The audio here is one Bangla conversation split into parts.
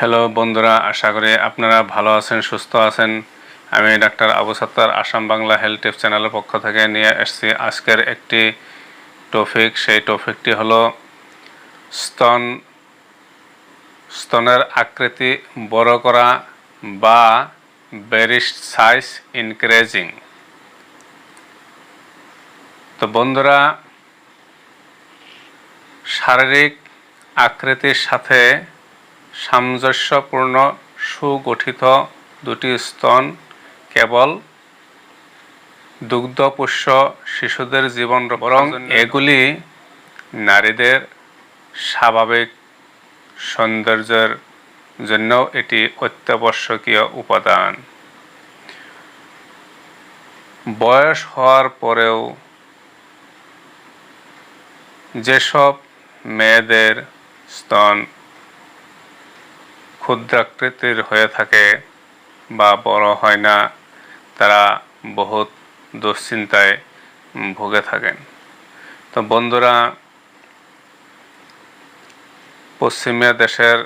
হ্যালো বন্ধুরা, আশা করি আপনারা ভালো আছেন, সুস্থ আছেন। আমি ডাক্তার আবু সত্তার আসাম বাংলা হেলথ টিপস চ্যানেলের পক্ষ থেকে নিয়ে এসেছি আজকের একটি টপিক। সেই টপিকটি হলো স্তনের আকৃতি বড় করা বা ব্রেস্ট সাইজ ইনক্রিজিং। তো বন্ধুরা, শারীরিক আকৃতির সাথে সামঞ্জস্যপূর্ণ সুগঠিত দুটি স্তন কেবল দুগ্ধপোষ্য শিশুদের জীবন, বরং এগুলি নারীদের স্বাভাবিক সৌন্দর্যের জন্যও এটি অত্যাবশ্যকীয় উপাদান। বয়স হওয়ার পরেও যেসব মেয়েদের স্তন ক্ষুদ্রাকৃতির হয়ে থাকে বা বড় হয় না, তারা বহুত দুশ্চিন্তায় ভুগে থাকেন। তো বন্ধুরা, পশ্চিমীয়া দেশের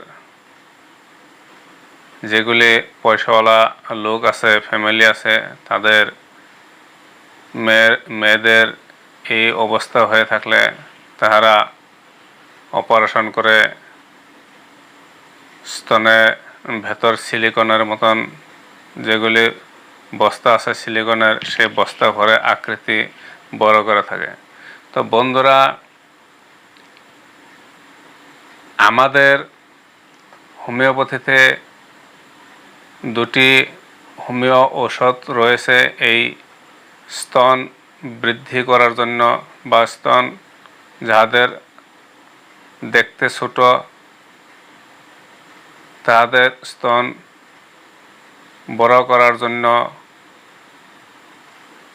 যেগুলি পয়সাওয়ালা লোক আছে, ফ্যামিলি আছে, তাদের মেয়েদের এই অবস্থা হয়ে থাকলে তাহারা অপারেশন করে স্তনে ভেতর সিলিকনের মতন যেগুলি বস্তা আছে সিলিকনের, সেই বস্তা ভরে আকৃতি বড় করে থাকে। তো বন্ধুরা, আমাদের হোমিওপ্যাথিতে দুটি হোমিও ঔষধ রয়েছে এই স্তন বৃদ্ধি করার জন্য, বা স্তন যাদের দেখতে ছোট তাদের স্তন বড় করার জন্য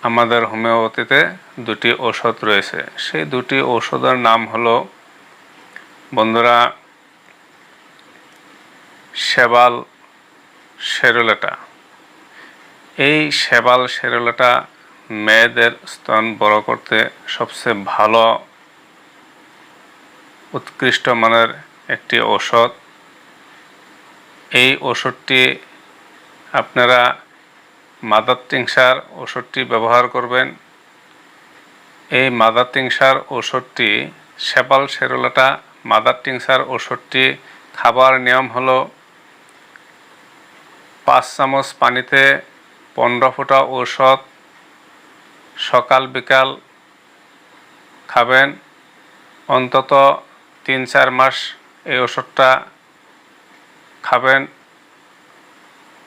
আমাদের হোমিওপ্যাথিতে দুটি ঔষধ রয়েছে। সেই দুটি ঔষধের নাম হলো বন্ধুরা শেবাল সেরুলেটা। এই শেবাল সেরুলেটা মেয়েদের স্তন বড় করতে সবচেয়ে ভালো উৎকৃষ্ট মানের একটি ঔষধ। এই ওষুধটি আপনারা মাদার টিংচার ওষুধটি ব্যবহার করবেন। এই মাদার টিংচার ওষুধটি, শেবাল সেরুলেটা মাদার টিংচার ওষুধটি খাবার নিয়ম হলো 5 চামচ পানিতে 15 ফোঁটা ঔষধ সকাল বিকাল খাবেন। অন্তত 3-4 মাস এই ওষুধটা খাবেন,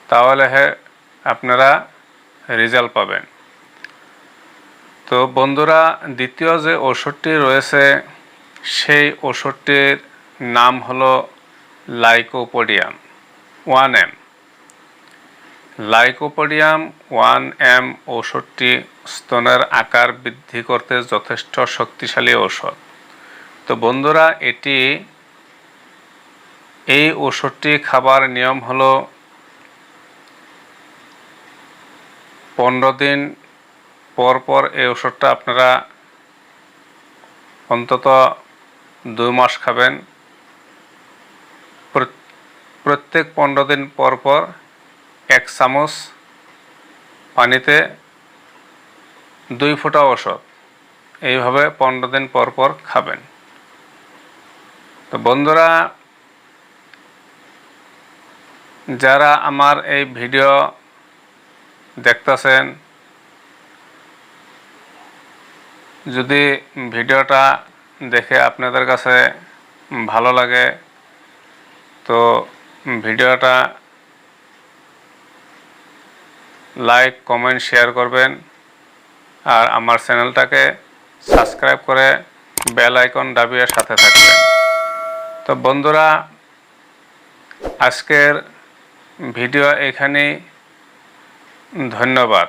তাহলে আপনারা রেজাল্ট পাবেন। তো বন্ধুরা, দ্বিতীয় যে ওষুধটি রয়েছে সেই ওষুধটির নাম হলো লাইকোপোডিয়াম 1M। লাইকোপোডিয়াম 1M ঔষধটি স্তনের আকার বৃদ্ধি করতে যথেষ্ট শক্তিশালী ঔষধ। তো বন্ধুরা, এই ওষুধটি খাবার নিয়ম হলো 15 দিন পর পর এই ওষুধটা আপনারা অন্তত 2 মাস খাবেন। প্রত্যেক 15 দিন পর পর 1 চামচ পানিতে 2 ফোঁটা ওষুধ, এইভাবে 15 দিন পর পর খাবেন। তো বন্ধুরা, যারা আমার এই ভিডিও দেখতেছেন, যদি ভিডিওটা দেখে আপনাদের কাছে ভালো লাগে তো ভিডিওটা লাইক, কমেন্ট, শেয়ার করবেন। আর আমার চ্যানেলটাকে সাবস্ক্রাইব করে বেল আইকন দাবিয়ে সাথে থাকবেন। তো বন্ধুরা, আজকের ভিডিও এখানেই। ধন্যবাদ।